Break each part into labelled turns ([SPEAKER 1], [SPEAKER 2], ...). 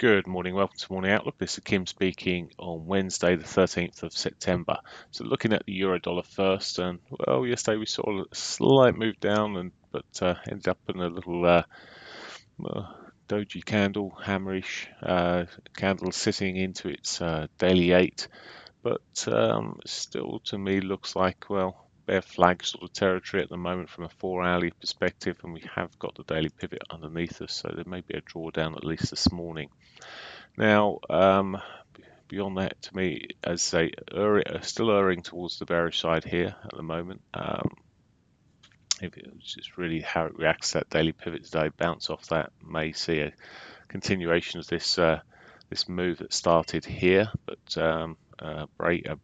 [SPEAKER 1] Good morning, welcome to Morning Outlook. This is Kim speaking on Wednesday, the 13th of September. So looking at the euro dollar first, and well, yesterday we saw a slight move down, but ended up in a little doji candle, hammerish candle sitting into its daily 8, but still to me looks like, well, bear flag sort of territory at the moment from a 4-hourly perspective, and we have got the daily pivot underneath us, so there may be a drawdown at least this morning. Now, beyond that, to me, as I say, still erring towards the bearish side here at the moment. If it's just really how it reacts to that daily pivot today, bounce off that, may see a continuation of this this move that started here, but a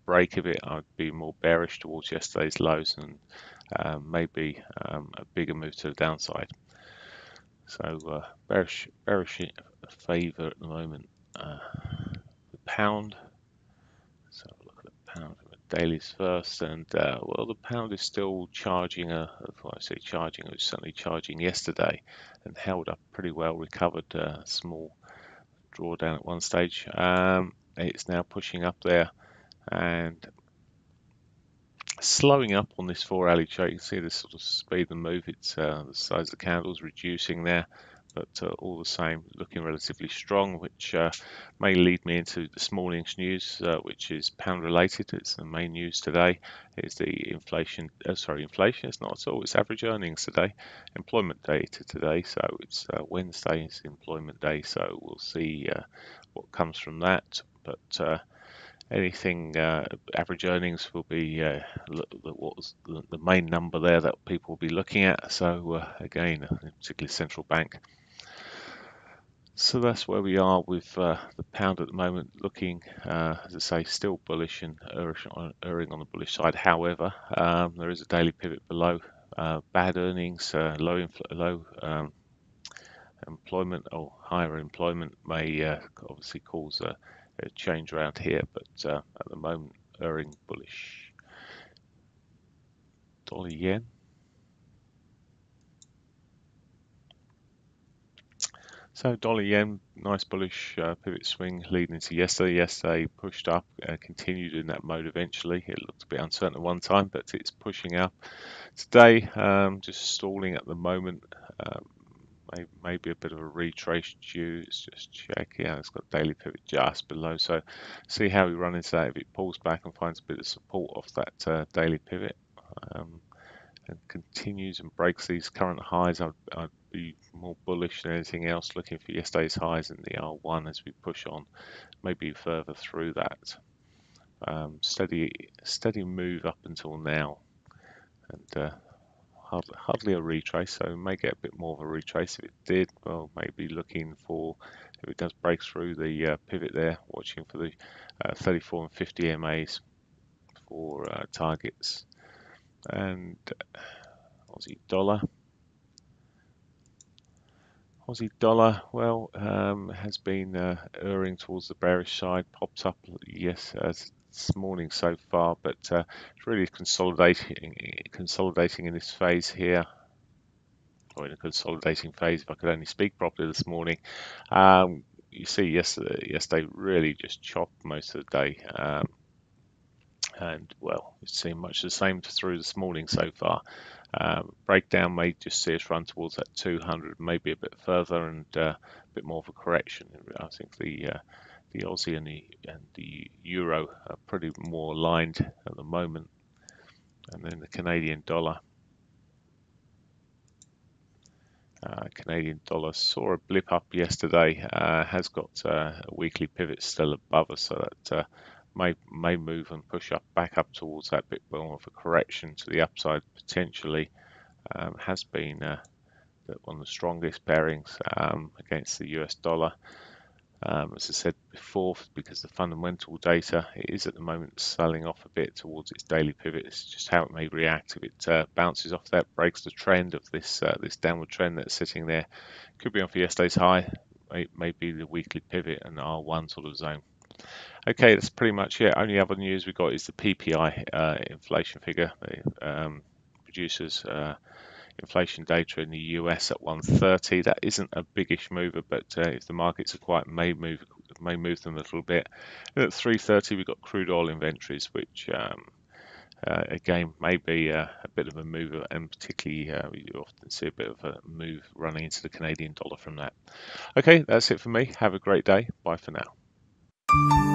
[SPEAKER 1] break of it, I'd be more bearish towards yesterday's lows, and maybe a bigger move to the downside. So bearish favour at the moment. The pound. So look at the pound from the dailies first, and well, the pound is still charging. When I say charging, it was certainly charging yesterday, and held up pretty well. Recovered a small drawdown at one stage. It's now pushing up there and slowing up on this 4-hourly chart. You can see this sort of speed and move. It's the size of the candles reducing there, but all the same looking relatively strong, which may lead me into this morning's news, which is pound related. It's the main news today. It's the inflation. Inflation. It's not at all. It's average earnings today. Employment data today. So it's Wednesday. It's employment day. So we'll see what comes from that. But anything average earnings will be what was the main number there that people will be looking at. So again, particularly central bank. So that's where we are with the pound at the moment, looking, as I say, still bullish and erring on the bullish side. However, there is a daily pivot below. Bad earnings, low employment or higher employment may obviously cause a change around here, but at the moment, erring bullish. Dollar yen. So dollar yen, nice bullish pivot swing leading into yesterday. Yesterday pushed up, continued in that mode eventually. It looked a bit uncertain at one time, but it's pushing up. Today, just stalling at the moment. Maybe a bit of a retrace due. Let's just check. Yeah, it's got daily pivot just below. So see how we run into that. If it pulls back and finds a bit of support off that daily pivot, and continues and breaks these current highs, I'd be more bullish than anything else, looking for yesterday's highs in the R1 as we push on, maybe further through that. Steady move up until now, and hardly a retrace, so we may get a bit more of a retrace. If it did, well, maybe looking for, if it does break through the pivot there, watching for the 34 and 50 MAs for targets. And Aussie dollar. Aussie dollar, well, has been erring towards the bearish side. Popped up, yes, this morning so far, but it's really consolidating in this phase here, or in a consolidating phase. If I could only speak properly this morning. You see, yesterday really just chopped most of the day. And well, it's seen much the same through this morning so far. Breakdown may just see us run towards that 200, maybe a bit further, and a bit more of a correction. I think the Aussie and the Euro are pretty more aligned at the moment, and then the Canadian dollar. Canadian dollar saw a blip up yesterday. Has got a weekly pivot still above us, so that may move and push up back up towards that bit more of a correction to the upside potentially. Has been one of the strongest pairings against the US dollar. As I said before, because the fundamental data is at the moment selling off a bit towards its daily pivot. It's just how it may react. If it bounces off that, breaks the trend of this this downward trend that's sitting there, could be on for yesterday's high, maybe the weekly pivot and R1 sort of zone. Okay, that's pretty much it. Only other news we got is the PPI inflation figure. Producers inflation data in the US at 1:30. That isn't a biggish mover, but if the markets are quiet, may move them a little bit. And at 3:30, we've got crude oil inventories, which again may be a bit of a mover, and particularly you often see a bit of a move running into the Canadian dollar from that. Okay, that's it for me. Have a great day. Bye for now.